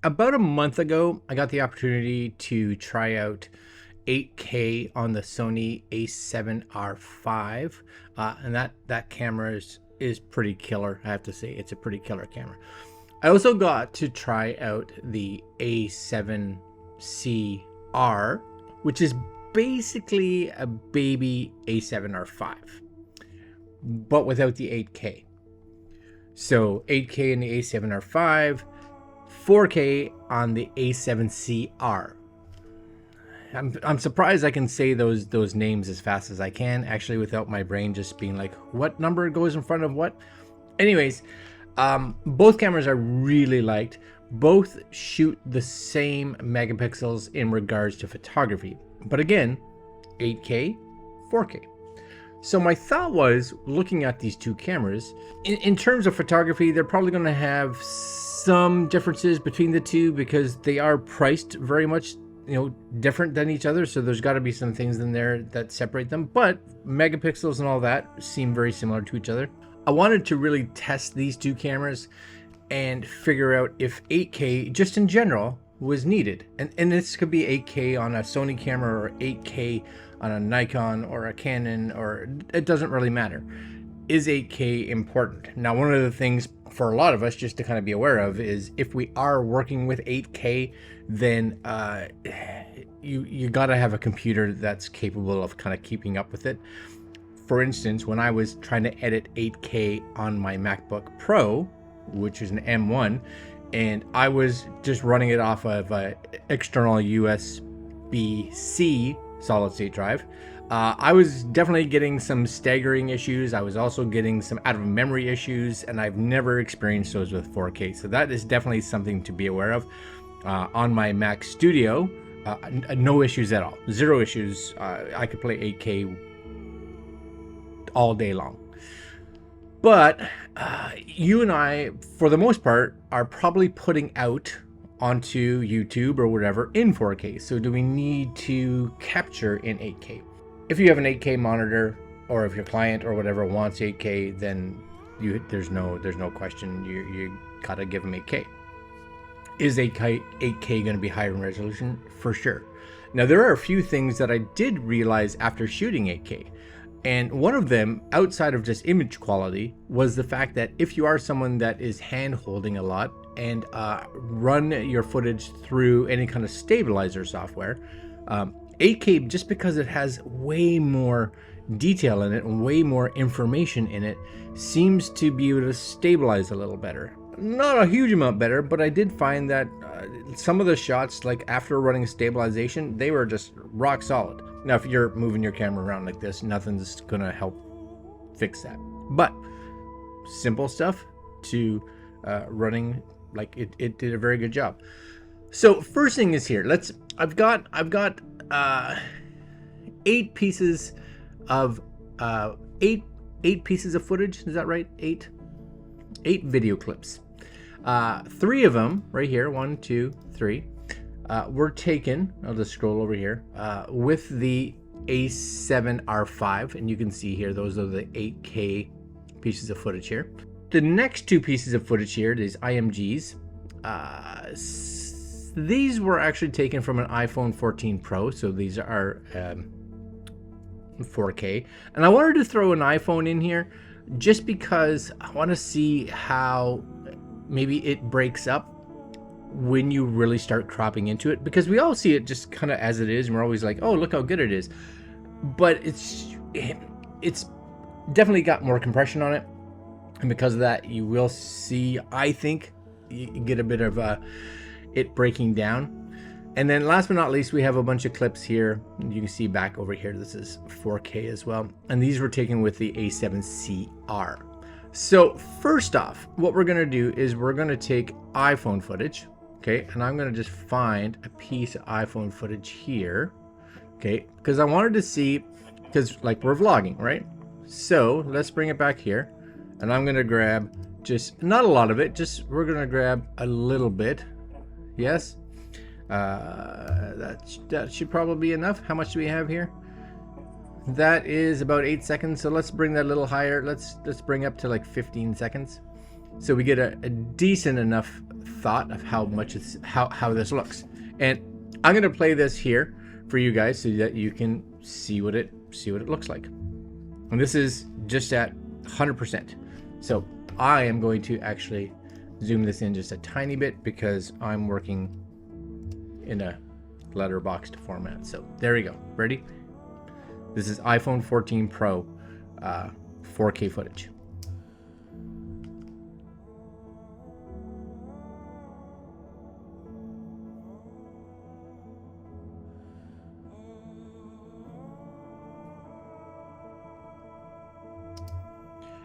About a month ago, I got the opportunity to try out 8K on the Sony A7R5, and that camera is pretty killer. I have to say, it's a pretty killer camera. I also got to try out the A7CR, which is basically a baby A7R5, but without the 8K. So 8K in the A7R5. 4K on the A7CR. I'm surprised I can say those names as fast as I can, actually, without my brain just being like, what number goes in front of what? Anyways, both cameras I really liked. Both shoot the same megapixels in regards to photography. But again, 8K, 4K. So my thought was, looking at these two cameras, in terms of photography, they're probably going to have some differences between the two because they are priced very much, different than each other. So there's got to be some things in there that separate them, but megapixels and all that seem very similar to each other. I wanted to really test these two cameras and figure out if 8K just in general was needed. And this could be 8K on a Sony camera or 8K on a Nikon or a Canon, or it doesn't really matter. Is 8K important? Now, one of the things for a lot of us just to kind of be aware of is if we are working with 8K, then you got to have a computer that's capable of kind of keeping up with it. For instance, when I was trying to edit 8K on my MacBook Pro, which is an M1, and I was just running it off of an external USB-C solid state drive, I was definitely getting some staggering issues. I was also getting some out of memory issues, and I've never experienced those with 4K. So that is definitely something to be aware of. On my Mac Studio, no issues at all. Zero issues. I could play 8K all day long. But you and I, for the most part, are probably putting out onto YouTube or whatever in 4K. So do we need to capture in 8K? If you have an 8K monitor, or if your client or whatever wants 8K, then there's no question. You gotta give them 8K. Is 8K going to be higher in resolution? For sure. Now, there are a few things that I did realize after shooting 8K. And one of them, outside of just image quality, was the fact that if you are someone that is hand holding a lot and run your footage through any kind of stabilizer software, 8K, just because it has way more detail in it and way more information in it, seems to be able to stabilize a little better. Not a huge amount better, but I did find that some of the shots, like after running stabilization, they were just rock solid. Now, if you're moving your camera around like this, nothing's gonna help fix that. But simple stuff to running, like it did a very good job. So first thing is here. I've got 8 pieces of eight pieces of footage. Is that right? Eight video clips. 3 of them right here, 1, 2, 3, were taken. I'll just scroll over here with the A7R5, and you can see here those are the 8K pieces of footage here. The next 2 pieces of footage here, these IMGs, these were actually taken from an iPhone 14 Pro, so these are 4K. And I wanted to throw an iPhone in here just because I want to see how maybe it breaks up when you really start cropping into it, because we all see it just kind of as it is, and we're always like, oh, look how good it is. But it's definitely got more compression on it, and because of that, you will see, I think, you get a bit of it breaking down. And then last but not least, we have a bunch of clips here. You can see back over here, this is 4K as well, and these were taken with the A7CR. So first off, what we're gonna do is we're gonna take iPhone footage, okay, and I'm gonna just find a piece of iPhone footage here, okay, because I wanted to see, because like we're vlogging, right? So let's bring it back here, and I'm gonna grab just not a lot of it, just we're gonna grab a little bit. Yes, that should probably be enough. How much do we have here? That is about 8 seconds. So let's bring that a little higher. Let's bring up to like 15 seconds. So we get a decent enough thought of how much it's how this looks. And I'm gonna play this here for you guys so that you can see what it looks like. And this is just at 100%. So I am going to actually zoom this in just a tiny bit because I'm working in a letterboxed format. So there we go. Ready? This is iPhone 14 Pro 4K footage.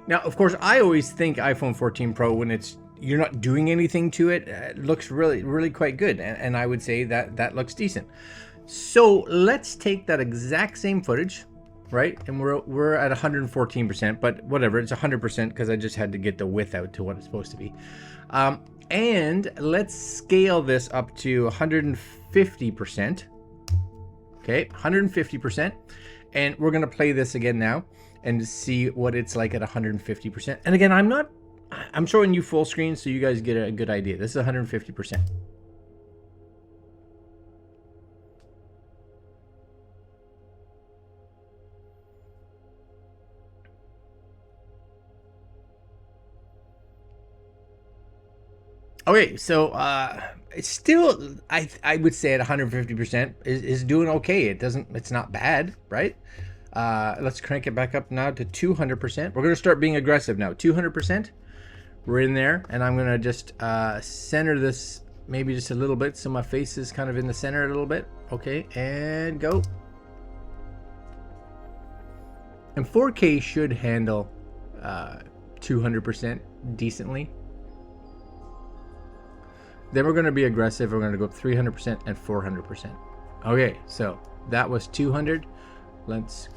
Now, of course, I always think iPhone 14 Pro, when you're not doing anything to it, it looks really quite good, and I would say that looks decent. So let's take that exact same footage, right? And we're at 114%, but whatever, it's 100% because I just had to get the width out to what it's supposed to be. And let's scale this up to 150%. Okay, 150%, and we're gonna play this again now and see what it's like at 150%. And again, I'm showing you full screen so you guys get a good idea. This is 150%. Okay, so it's still, I would say at 150% is doing okay. It's not bad, right? Let's crank it back up now to 200%. We're gonna start being aggressive now. 200%. We're in there, and I'm gonna just center this maybe just a little bit so my face is kind of in the center a little bit. Okay, and go. And 4K should handle 200% decently. Then we're going to be aggressive. We're going to go up 300% and 400%. Okay, so that was 200. Let's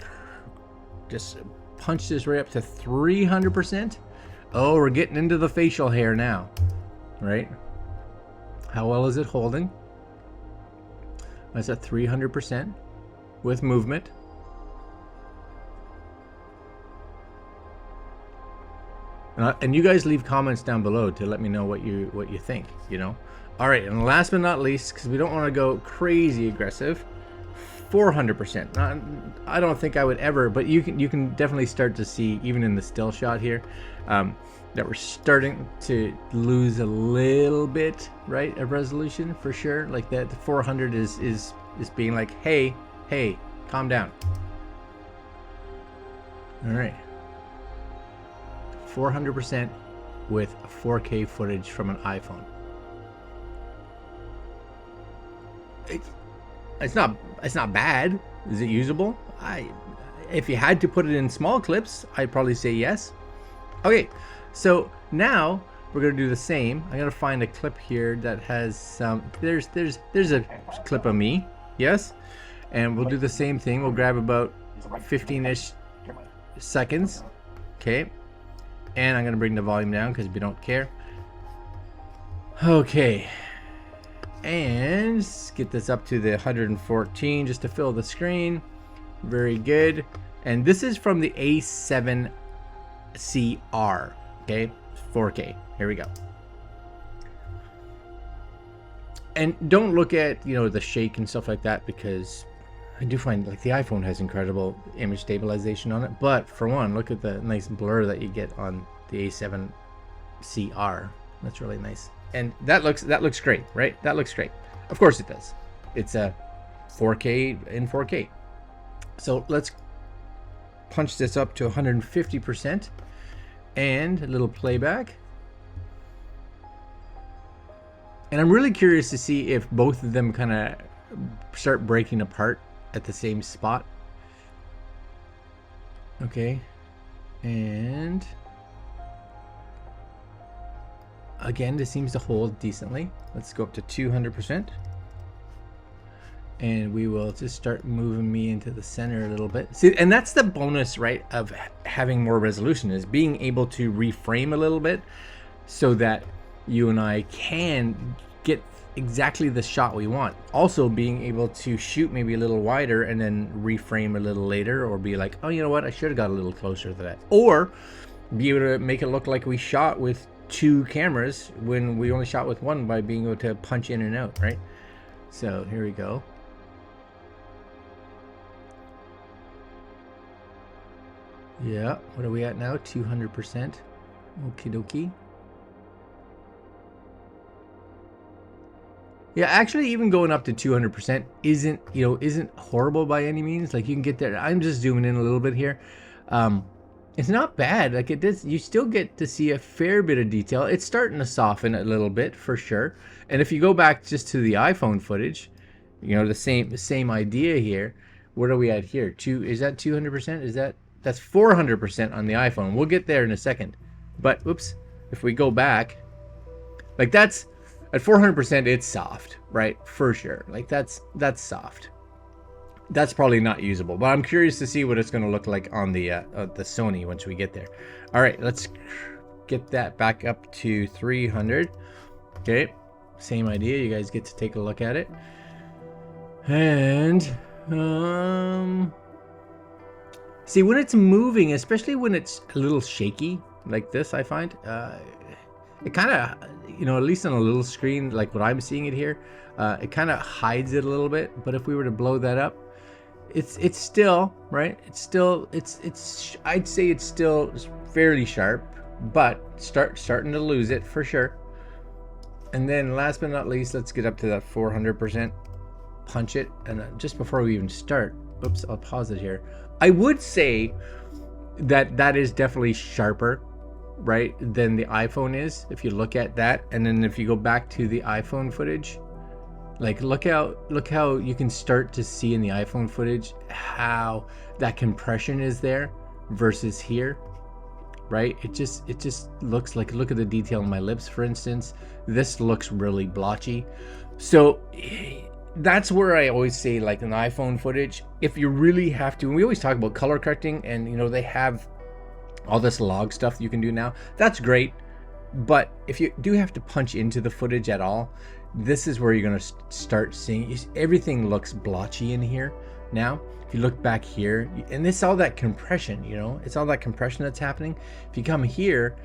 just punch this right up to 300%. Oh, we're getting into the facial hair now, right? How well is it holding? That's at 300% with movement. And you guys leave comments down below to let me know what you think, you know. All right, and last but not least, because we don't want to go crazy aggressive, 400%. I don't think I would ever, but you can definitely start to see, even in the still shot here, that we're starting to lose a little bit, right, of resolution for sure. Like that, the 400 is being like, hey, calm down. All right. 400% with 4K footage from an iPhone. It's not bad. Is it usable? If you had to put it in small clips, I'd probably say yes. Okay, so now we're gonna do the same. I'm gonna find a clip here that has some. There's a clip of me, yes, and we'll do the same thing. We'll grab about 15-ish seconds. Okay. And I'm going to bring the volume down because we don't care. Okay. And get this up to the 114 just to fill the screen. Very good. And this is from the A7CR. Okay. 4K. Here we go. And don't look at, the shake and stuff like that, because I do find like the iPhone has incredible image stabilization on it, but for one, look at the nice blur that you get on the A7CR. That's really nice, and that looks great, right? That looks great. Of course it does. It's a 4K in 4K. So let's punch this up to 150% and a little playback. And I'm really curious to see if both of them kind of start breaking apart at the same spot. Okay, and again, this seems to hold decently. Let's go up to 200%, and we will just start moving me into the center a little bit. See, and that's the bonus, right, of having more resolution, is being able to reframe a little bit so that you and I can get exactly the shot we want. Also being able to shoot maybe a little wider and then reframe a little later, or be like, oh, you know what, I should have got a little closer to that, or be able to make it look like we shot with 2 cameras when we only shot with one by being able to punch in and out, right? So here we go. Yeah, what are we at now? 200%. Okie dokie. Yeah, actually, even going up to 200% isn't horrible by any means. Like, you can get there. I'm just zooming in a little bit here. It's not bad. Like, it does. You still get to see a fair bit of detail. It's starting to soften a little bit for sure. And if you go back just to the iPhone footage, the same idea here. What are we at here? Is that 200%? That's 400% on the iPhone. We'll get there in a second. But whoops, if we go back, like that's. At 400%, it's soft, right? For sure. Like that's soft. That's probably not usable, but I'm curious to see what it's going to look like on the Sony once we get there. All right, let's get that back up to 300. Okay, same idea. You guys get to take a look at it. And see, when it's moving, especially when it's a little shaky like this, I find it kind of, at least on a little screen like what I'm seeing it here, it kind of hides it a little bit. But if we were to blow that up, it's still right. I'd say it's still fairly sharp, but starting to lose it for sure. And then last but not least, let's get up to that 400%. Punch it, and just before we even start, oops, I'll pause it here. I would say that is definitely sharper, right, than the iPhone is, if you look at that. And then if you go back to the iPhone footage, like look how you can start to see in the iPhone footage how that compression is there versus here, right? It just looks like, look at the detail in my lips, for instance. This looks really blotchy. So that's where I always say, like in the iPhone footage, if you really have to, and we always talk about color correcting, and they have all this log stuff you can do now. That's great. But if you do have to punch into the footage at all, this is where you're going to start seeing everything looks blotchy in here. Now, if you look back here, and it's all that compression, it's all that compression that's happening. If you come here,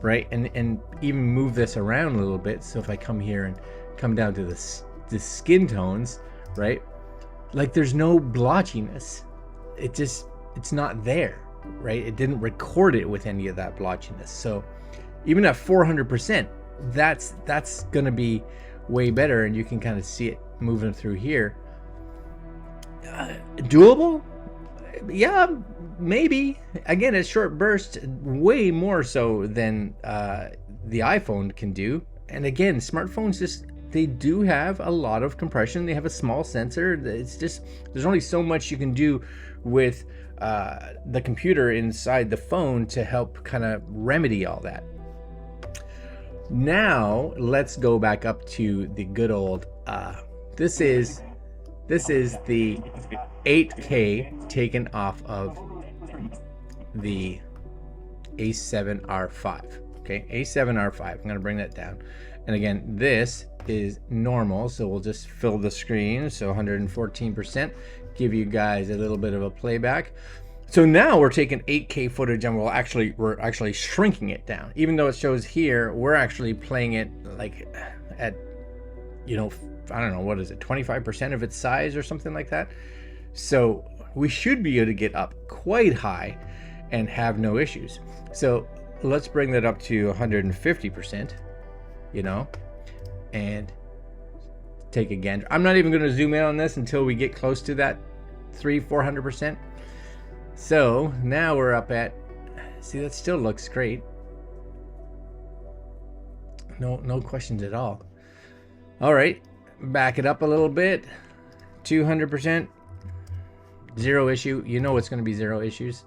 right, and even move this around a little bit. So if I come here and come down to the skin tones, right, like there's no blotchiness. It's not there. Right, it didn't record it with any of that blotchiness. So even at 400%, that's gonna be way better, and you can kind of see it moving through here. Doable? Yeah, maybe. Again, it's short bursts, way more so than the iPhone can do. And again, smartphones they do have a lot of compression. They have a small sensor. It's just, there's only so much you can do with the computer inside the phone to help kind of remedy all that. Now let's go back up to the good old this is the 8K taken off of the A7R5. Okay, A7R5. I'm gonna bring that down, and again, this is normal, so we'll just fill the screen, so 114%, give you guys a little bit of a playback. So now we're taking 8K footage, and we're actually shrinking it down. Even though it shows here, we're actually playing it like at, I don't know, what is it, 25% of its size or something like that. So we should be able to get up quite high and have no issues. So let's bring that up to 150%, and take a gander. I'm not even going to zoom in on this until we get close to that 400%. So now we're up at, see, that still looks great. No questions at all. All right, back it up a little bit. 200%, zero issue. It's going to be zero issues.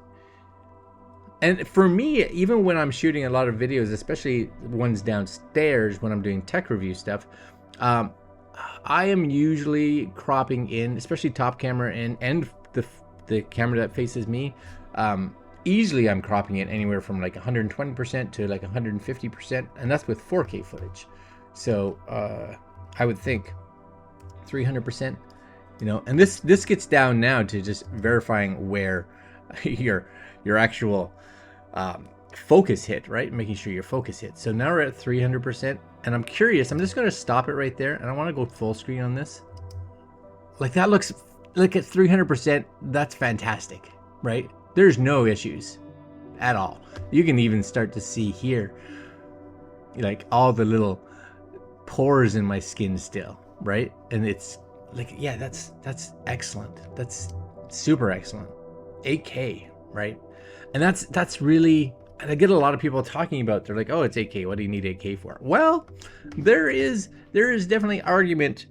And for me, even when I'm shooting a lot of videos, especially ones downstairs when I'm doing tech review stuff, I am usually cropping in, especially top camera and the camera that faces me. Easily I'm cropping it anywhere from like 120% to like 150%, and that's with 4K footage. So I would think 300%, and this gets down now to just verifying where your actual focus hit, right? Making sure your focus hit. So now we're at 300%, and I'm curious. I'm just going to stop it right there, and I want to go full screen on this. Like that looks like at 300%. That's fantastic, right? There's no issues at all. You can even start to see here, like all the little pores in my skin still, right? And it's like, yeah, that's excellent. That's super excellent. 8K, right? And that's really, and I get a lot of people talking about, they're like, oh, it's 8K. What do you need 8K for? Well, there is definitely argument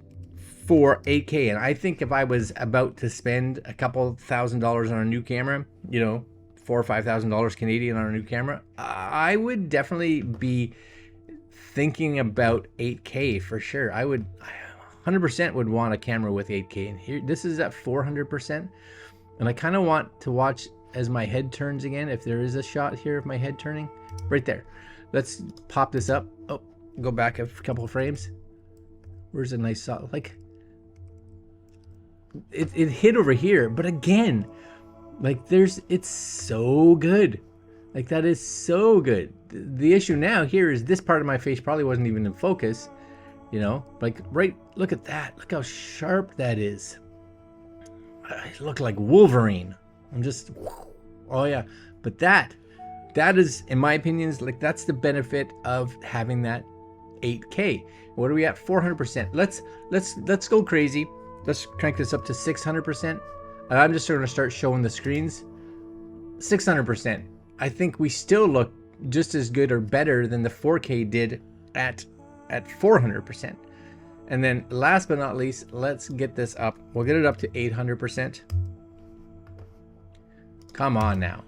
for 8K. And I think if I was about to spend a couple $1,000s on a new camera, you know, $4,000 or $5,000 Canadian on a new camera, I would definitely be thinking about 8K for sure. I would 100% would want a camera with 8K. And here, this is at 400%. And I kind of want to watch as my head turns again, if there is a shot here of my head turning. Right there. Let's pop this up. Oh, go back a couple of frames. Where's a nice shot? Like, it hit over here. But again, like it's so good. Like that is so good. The issue now here is this part of my face probably wasn't even in focus. You know, like right, look at that. Look how sharp that is. I look like Wolverine. I'm just, oh yeah. But that is, in my opinion, like that's the benefit of having that 8K. What are we at? 400%. Let's go crazy. Let's crank this up to 600%. And I'm just going to start showing the screens. 600%. I think we still look just as good or better than the 4K did at 400%. And then last but not least, let's get this up. We'll get it up to 800%. Come on now.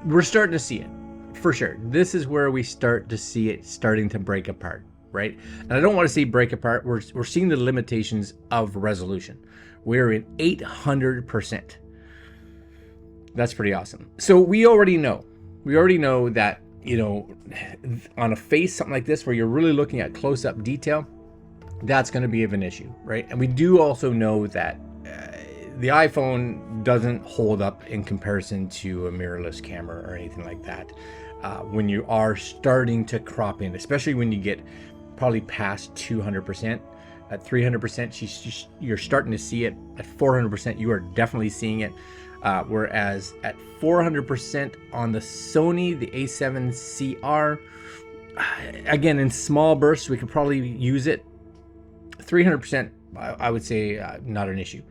We're starting to see it for sure. This is where we start to see it starting to break apart, right? And I don't want to say break apart. We're seeing the limitations of resolution. We're in 800%. That's pretty awesome. So we already know that, you know, on a face, something like this, where you're really looking at close-up detail, that's going to be of an issue, right? And we do also know that the iPhone doesn't hold up in comparison to a mirrorless camera or anything like that. When you are starting to crop in, especially when you get probably past 200%, at 300%, you're starting to see it. At 400%, you are definitely seeing it. Whereas at 400% on the Sony, the A7CR, again, in small bursts, we could probably use it. 300%, I would say, not an issue.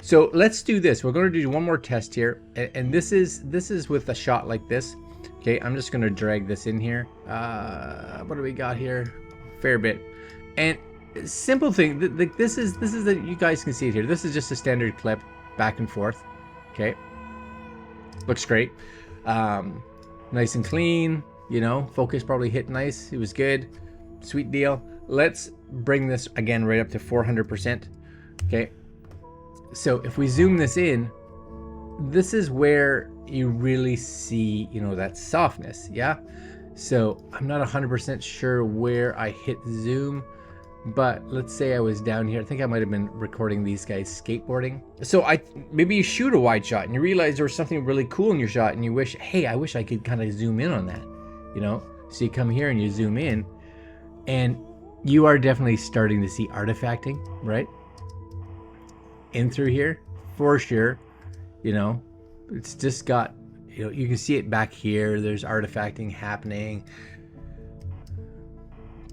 So let's do this. We're going to do one more test here, and this is with a shot like this. Okay, I'm just going to drag this in here. What do we got here? Fair bit. And simple thing. This is that you guys can see it here. This is just a standard clip, back and forth. Okay, looks great. Nice and clean. You know, focus probably hit nice. It was good. Sweet deal. Let's bring this again right up to 400%. Okay. So if we zoom this in, this is where you really see, you know, that softness. Yeah. So I'm not 100% sure where I hit zoom, but let's say I was down here. I think I might have been recording these guys skateboarding. So maybe you shoot a wide shot and you realize there was something really cool in your shot and you wish, hey, I wish I could kind of zoom in on that, you know? So you come here and you zoom in and you are definitely starting to see artifacting, right? In through here, for sure. You know, it's just got, you know, you can see it back here. There's artifacting happening.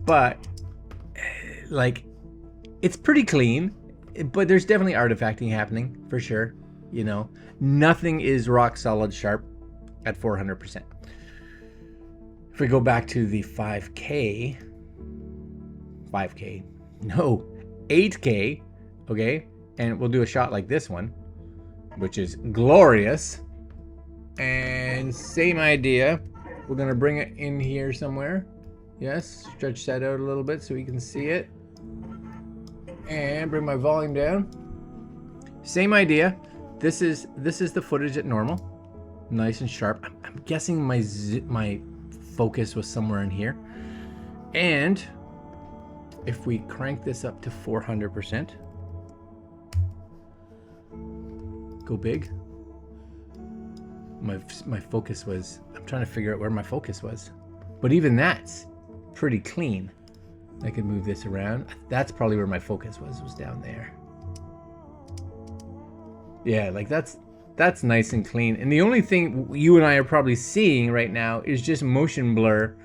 But, like, it's pretty clean, but there's definitely artifacting happening, for sure. You know, nothing is rock solid sharp at 400%. If we go back to the 8K, okay, and we'll do a shot like this one, which is glorious. And same idea, we're gonna bring it in here somewhere. Yes, stretch that out a little bit so we can see it, and bring my volume down. Same idea. This is the footage at normal, nice and sharp. I'm guessing my focus was somewhere in here. And if we crank this up to 400%, go big. my focus was. I'm trying to figure out where my focus was. But even that's pretty clean. I could move this around. That's probably where my focus was down there. Yeah, like that's nice and clean. And the only thing you and I are probably seeing right now is just motion blur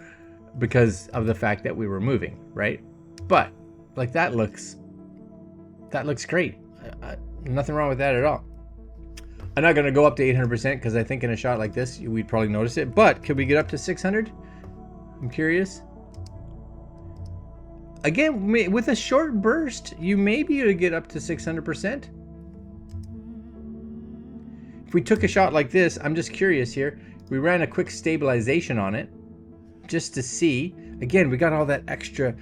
because of the fact that we were moving, right? But like that looks great. Nothing wrong with that at all. I'm not gonna go up to 800% because I think in a shot like this we'd probably notice it. But could we get up to 600? I'm curious. Again, with a short burst, you may be able to get up to 600%. If we took a shot like this, I'm just curious here. We ran a quick stabilization on it just to see. Again, we got all that extra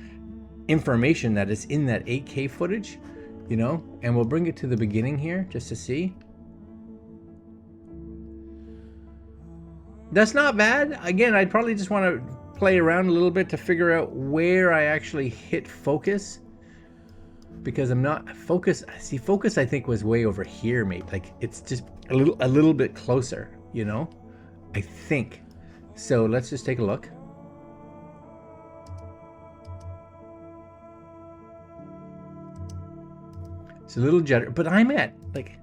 information that is in that 8K footage, you know, and we'll bring it to the beginning here just to see. That's not bad. Again, I'd probably just want to play around a little bit to figure out where I actually hit focus, because I'm not focus. See, focus I think was way over here, maybe. Like it's just a little bit closer, you know, I think. So let's just take a look. It's a little judder, but I'm at like,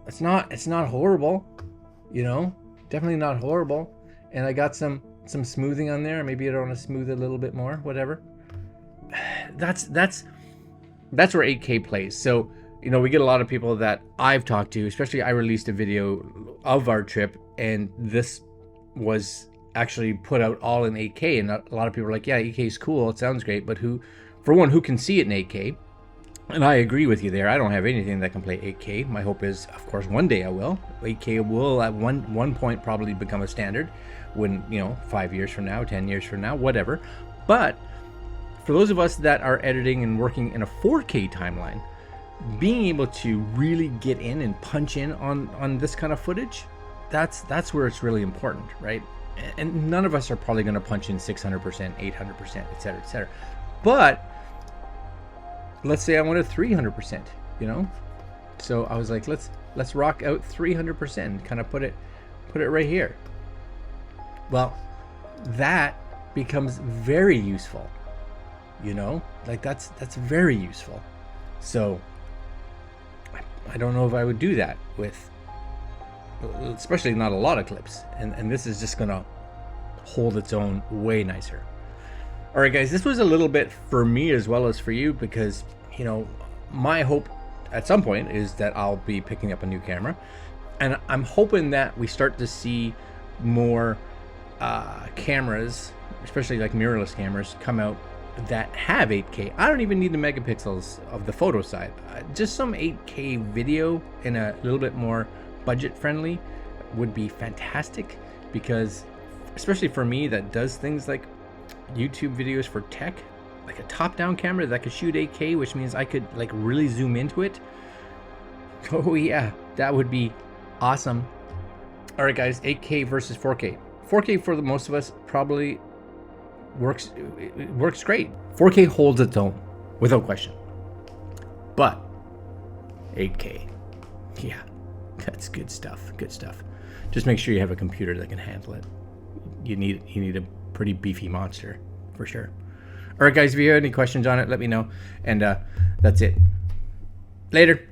it's not horrible, you know, definitely not horrible. And I got some smoothing on there. Maybe I don't want to smooth it a little bit more, whatever. That's where 8K plays. So, you know, we get a lot of people that I've talked to, especially I released a video of our trip and this was actually put out all in 8K. And a lot of people are like, yeah, 8K is cool. It sounds great. But who can see it in 8K? And I agree with you there. I don't have anything that can play 8K. My hope is, of course, one day I will. 8K will at one point probably become a standard when, you know, 5 years from now, 10 years from now, whatever. But for those of us that are editing and working in a 4K timeline, being able to really get in and punch in on this kind of footage, that's where it's really important, right? And none of us are probably going to punch in 600%, 800%, et cetera, but let's say I wanted 300%, you know? So I was like, let's rock out 300%, kind of put it right here. Well, that becomes very useful, you know? Like that's very useful. So I don't know if I would do that with, especially not a lot of clips. And this is just gonna hold its own way nicer. All right, guys, this was a little bit for me as well as for you because, you know, my hope at some point is that I'll be picking up a new camera. And I'm hoping that we start to see more cameras, especially like mirrorless cameras, come out that have 8K. I don't even need the megapixels of the photo side. Just some 8K video and a little bit more budget friendly would be fantastic, because especially for me that does things like YouTube videos for tech, like a top-down camera that could shoot 8K, which means I could like really zoom into it. Oh yeah, that would be awesome. All right, guys, 8K versus 4K. 4K for the most of us probably works great. 4K holds its own without question. But 8K, yeah, that's good stuff. Good stuff. Just make sure you have a computer that can handle it. You need a pretty beefy monster for sure. All right, guys, if you have any questions on it, let me know. And that's it. Later.